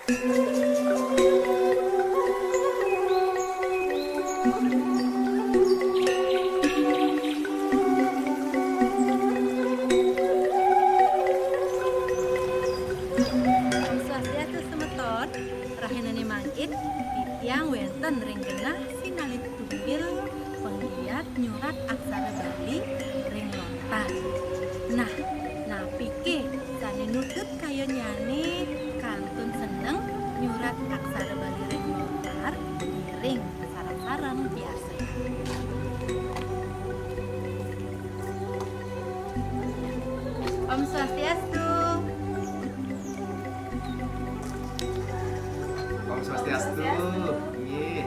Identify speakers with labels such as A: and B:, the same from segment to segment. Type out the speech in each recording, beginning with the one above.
A: Swastiastu semeton, rahinane mangkin, titiang wenten ring genah sinalit tugil penggiat nyurat aksara Bali ring lontar. Nah, napike sane nutut kaya nyane kantun seneng nyurat aksara Bali ring lontar ring sarang-sarang biasa. Om Swastiastu.
B: Om Swastiastu. Nggih.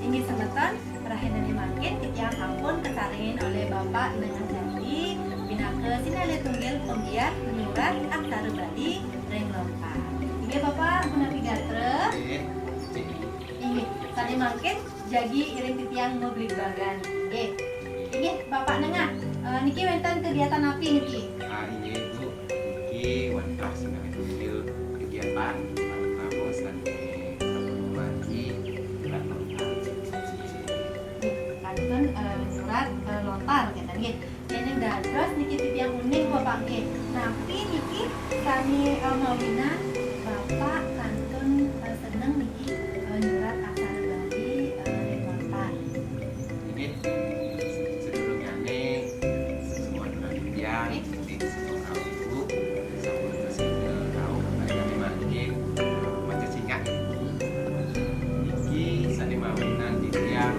A: Inggih semeton, rahinane mangkin titiang ampun kesaringin oleh Bapak dengan janji pinake sinale tunggil penggiat menyurat aksara Bali ring lontar. Inggih Bapak menawi gatre.
B: Nggih. Cik.
A: Inggih, sane mangkin jagi iring titiang ngeblibagan. Nggih. Inggih Bapak nengah. Niki wenten kegiatan api niki.
B: Inggih Bu. Iki wantah sinare tunggil kegiatan namun sane mati lan lontar.
A: Kantun nyurat lontar kata nggih. Ini dados niki titiang uning Bapak nggih. Napi niki kami mawinan Bapak kantun seneng niki nyurat aksara Bali ring lontar.
B: Inggih. Sedurungane semua penelitian di semua ibu sampun kesini tahu kali mangkin macam singkat. Iki sane mawinan di tiang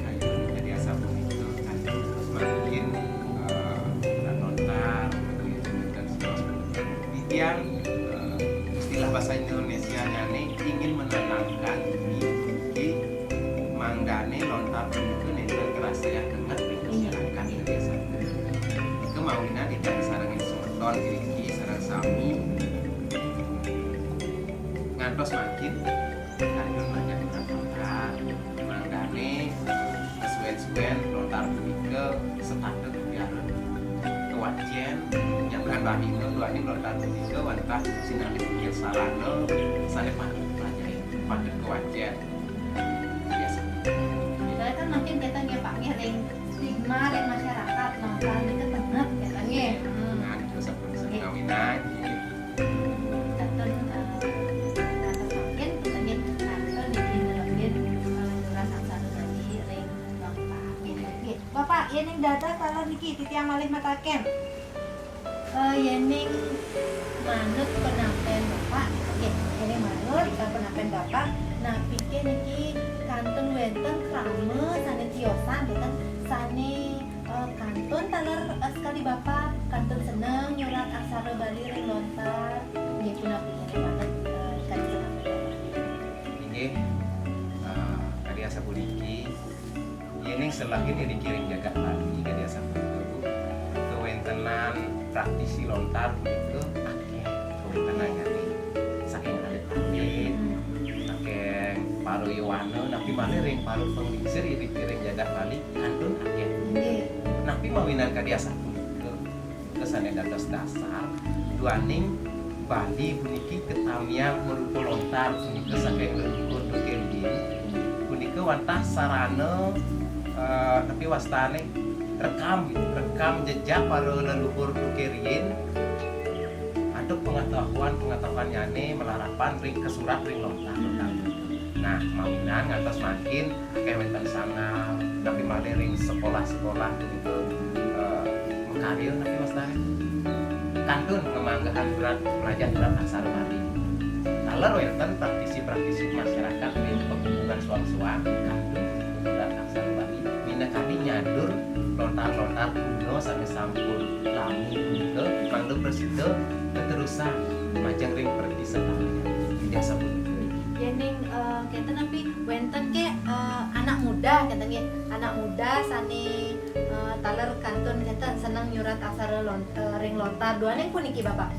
B: kayu jadi asap itu kan semakin lontar dan di tiang istilah bahasa Indonesia nih ingin menenangkan di manggane lontar itu nenten kerasa yang dengar di masyarakat Indonesia. Kemauan tidak sarangin semeton iki sarang sami ngantos makin kandung banyak lontar manggane kesuwen-suwen lontar punika sepatut biar kewajian yang bukan bahi dua ini lontar punika wantah sinali pikir sarana sane patut pelajari patut kewajian biasa.
A: Kita kan makin kita nggih Pak nggih ring stigma ring masyarakat lontar niku tenget kata nggih.
B: Nah, itu sampun sengawinan
A: Kantun makin kita nggih kantun niki nelebin nyurat aksara Bali ring lontar. Nggih. Bapak yening data salah niki titiang malih mataken. Yening manut penampilan Bapak nggih. Yening manut penampilan Bapak napike niki kantun wenten krame sane tiosan boten sane kantun taler sekali Bapak kantun seneng nyurat aksara Bali ring lontar nggih punapa yening manut kali seneng
B: ini kali asa puliki ini selagi ini dikirim jagat lagi kali asa puliki kewentenan praktisi lontar itu akeh kewentenannya nih saking alit-alit saking paru yuwana tapi mana ring paru pengisir iri ring jagat lagi kantun akeh
A: nggih
B: tapi mawinan kali asa puliki kesane dados dasar duaning Bali puniki ketamiang merupa lontar punika saking leluhur kendi punika wantah sarana tapi wastane rekam jejak para leluhur kerin aduk pengetahuan nyane melarapan ring kesurat ring lontar. Nah mawinan ngantos makin akeh wenten sangal tapi malih ring sekolah-sekolah punika mekarir tapi wastane kantun kemanggahan berat pelajar berat aksara Bali. Taler wenten praktisi masyarakat di penghubungan suang-suang kantun berat aksara Bali. Minakani nyadur lontar-lontar kuno sampai sampul lamu punika mangdo presida keterusan majang ring pergi setamanya. Biasa punika.
A: yening kita napi wenten ke anak muda kata nggih anak muda sani taler kantun kita senang nyurat aksara ring lontar duaning puniki Bapak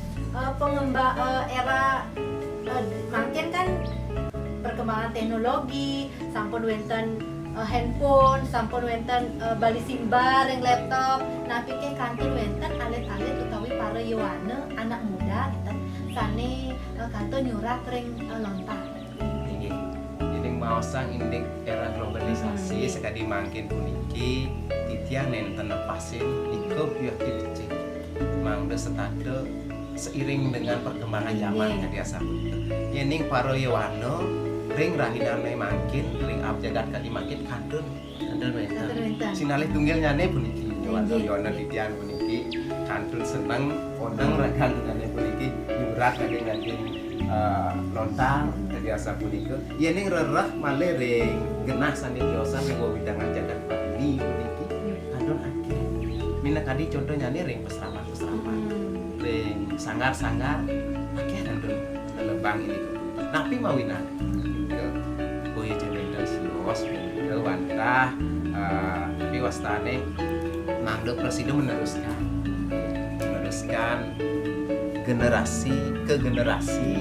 A: pengembang era makin kan perkembangan teknologi sampun wenten handphone, sampun wenten bali simbar yang laptop. Nah pikir kantun wenten alit-alit utawi para yuwana anak muda kita sane kantun nyurat ring lontar.
B: Ini mau sang indek era globalisasi sekali makin puniki titian nenten lepasin ikut biar dicek mang setade seiring dengan perkembangan zaman jadi asal yening para yuwana ring rahinane makin ring abjagat kali makin kantun wenten sinalih tunggal nyane puniki yuwana titian puniki kantun seneng odeng rakanane puniki nyurat lagi lontar jadi asal punika yening rerah male ring genah sanitiosan yang widangan jagat Bali puniki kantun akeh mina kadi contohnya nih ring peserapan ring sangar akeh kantun lembang ini tapi mawina boya jenenda sios ke wantah tapi wastane nangdo presiden meneruskan generasi ke generasi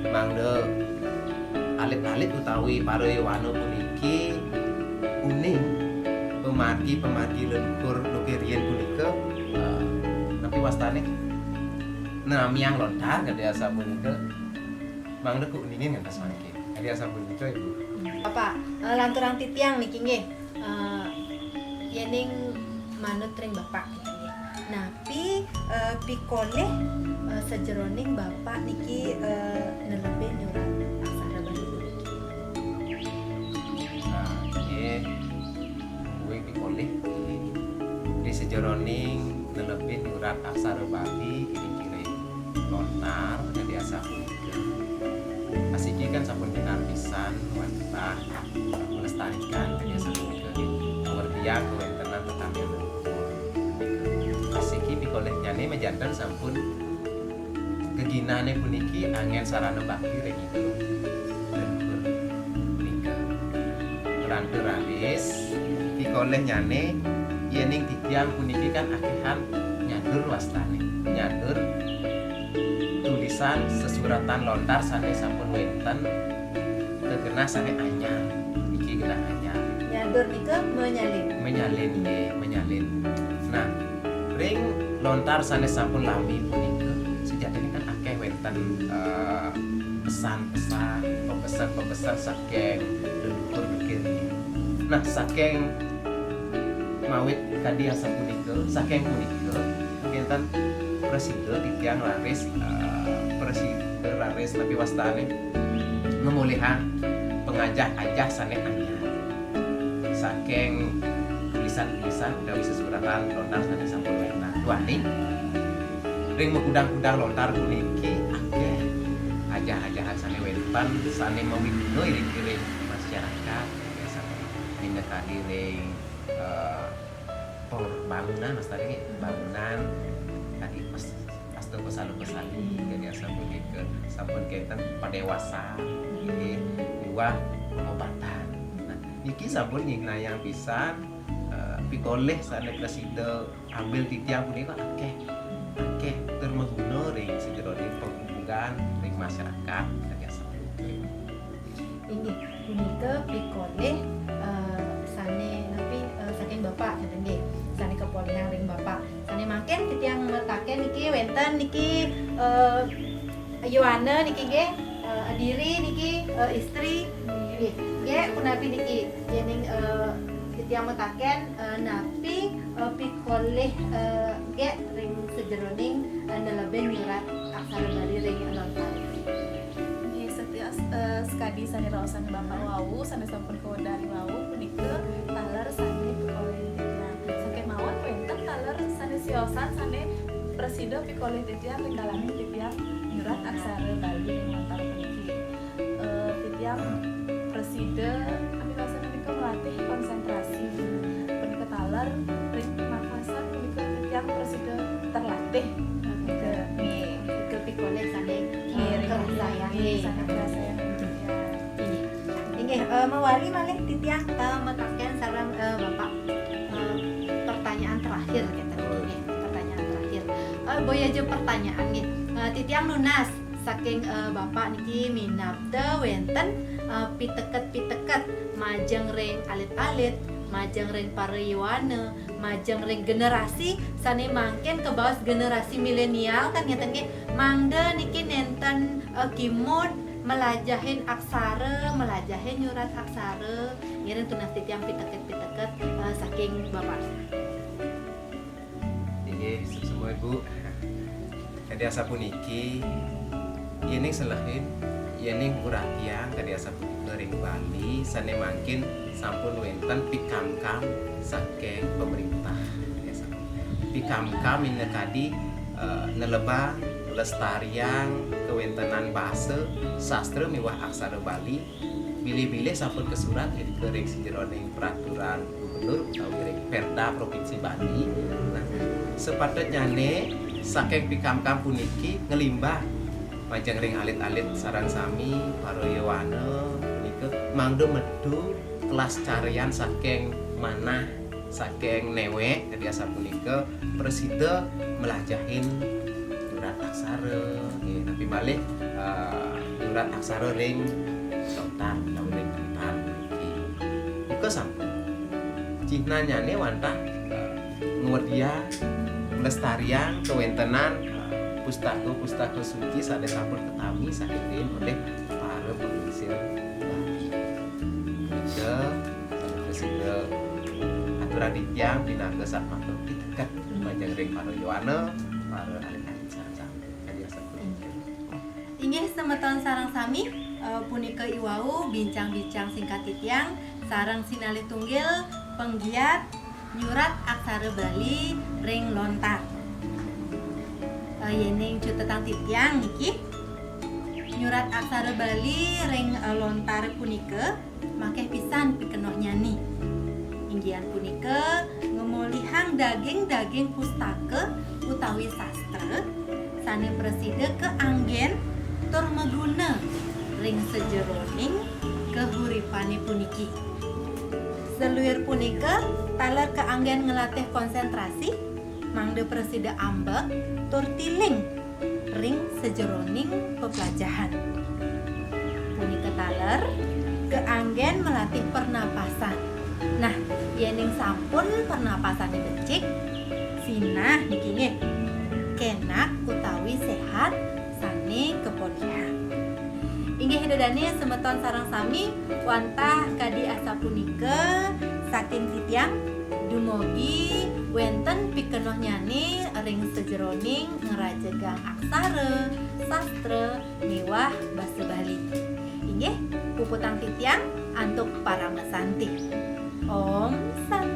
B: mangde alit-alit utawi para yuwana puniki uning pemargi lenkur nukerien punika tapi wastane namiang lontar kada asa punika mangde kuuningin ngantos mangke kada asa punika ibu
A: Bapak lanturan titiang niki nggih yening manut ring bapak niki nggih. Napi pikoleh sejeroning bapak niki nelebe nyurat aksara Bali niki.
B: Nah, ini gue pikoleh di sejeroning nelebe nyurat aksara Bali ini kira lontar jadi asa punika. Asiki kan sampun dinar pisan wantah melestarikan jadi asa punika pengertian kewentenan tetangga asiki pikoleh nyane mejantan sampun keginane puniki angin sarana bakti ring itu dan punika rantu ralis pikoleh nyane yening titiang puniki kan akehan nyadur wastane nyadur tulisan sesuratan lontar sane sampun wenten kegena sane anyar iki genah anyar
A: Nyadur nika
B: menyalin nah ring lontar sane sampun lami punika sejatine kan akeh wenten pesan-pesan saking leluhur kiri nah saking mawit kadi asa punika saking punika kinten presiden titiang laris presiden laris lebih wastane memulihan pengajah-ajah sane anyar saking tulisan-tulisan udah bisa seberatan lontar sane sampun wenten duani ring mengudang-udang lontar puniki akeh ajah-ajahan sane wenten sane mawiguna iring-iring masyarakat biasa minda kadi ring bangunan mas tadi bangunan tadi pas pesan jadi asal ke sampun kenten padewasa ini dua pengobatan nah iki sampun nyingna yang pisan pikoleh sane presiden ambil titiang punika akeh termeguna ring sejeroning penghubungan ring masyarakat jadi asal
A: ini punika pikoleh sane napi saking bapak ngeten nggih sane kepolehan ring bapak sane makin titiang metaken niki wenten niki yuwana niki nggih adiri niki istri nggih punapi niki yening titiang metaken napi pikoleh nggih ring sejeroning neleben nyurat aksara Bali ring lontar
C: sekadi sane raosan bapak wau sane sampun kawedari wau punika taler sane pikoleh titiang saking mawon wenten taler sane siosan sane presida pikoleh titiang ring dalami titiang nyurat aksara Bali ring lontar puniki titiang presida amikasan punika melatih konsentrasi punika taler ring Makassar punika titiang presida terlatih punika nggih
A: ke pikoleh sane
C: ring
A: sayangi
C: sane sayangi
A: mewali malih titiang metaken sareng bapak pertanyaan terakhir kata nggih pertanyaan terakhir boya aja pertanyaan nggih titiang nunas saking bapak niki minabda wenten piteket majeng ring alit-alit, majeng ring parayuana, majeng ring generasi sane mangken ke bawah generasi milenial kan ngeten ge mangda niki nenten kimut melajahin aksara, melajahin nyurat aksara, ngiring tunas titiang piteket-piteket saking bapak.
B: Iya, semua ibu. Kadi asa puniki, ini selain ini kuratiang kadi asa puniki ring Bali, sane mangkin sampun wenten pikamkam saking pemerintah. Pikamkam ini kadi neleba lestarian kewentenan bahasa sastra miwah aksara Bali bilih-bilih sampun kesurat jadi kering sijeroning peraturan gubernur utawi ring Perda Provinsi Bali. Nah, sepatutnya ne saking pikamkam puniki ngelimbah majeng ring alit-alit sarang sami parayawana punika mangdo medu kelas carian saking manah saking newek jadi asa punika presida melajahin nyurat aksara tapi balik nyurat aksara ring lontar utawi ring lontar iki muga sampun cina nyane wantah ngwedia lestarian kewentenan pustaka suci sade sampun ketami saking oleh para pengisir Bali ke presida aturan ditiang dinaga satmakto dekat majeng ring parayawana para alit-alit sareng kadi asa punika.
A: Inggih semeton sareng sami punika iwau bincang-bincang singkat titiang sareng sinalih tunggil penggiat nyurat aksara Bali ring lontar. Yening cutetang titiang niki nyurat aksara Bali ring lontar punika makeh pisan pikenoh nyani. Inggian punika ngemolihang daging-daging pustaka utawi sastra sane presida keanggen tur meguna ring sejeroning kehuripane puniki. Seluir punika taler keanggen ngelatih konsentrasi mangde presida ambek tur tiling ring sejeroning pepelajahan. Punika taler keanggen melatih pernapasan. Nah, yening sampun pernapasannya becik sinah niki nggih kenak utawi sehat sane kepolihan. Inggih dedane semeton sareng sami wantah kadi asa punika saking titiang dumugi wenten pikenoh nyani ring sejeroning ngerajegang aksara sastra miwah basa Bali. Inggih puputang titiang antuk para mesanti. Om Santi.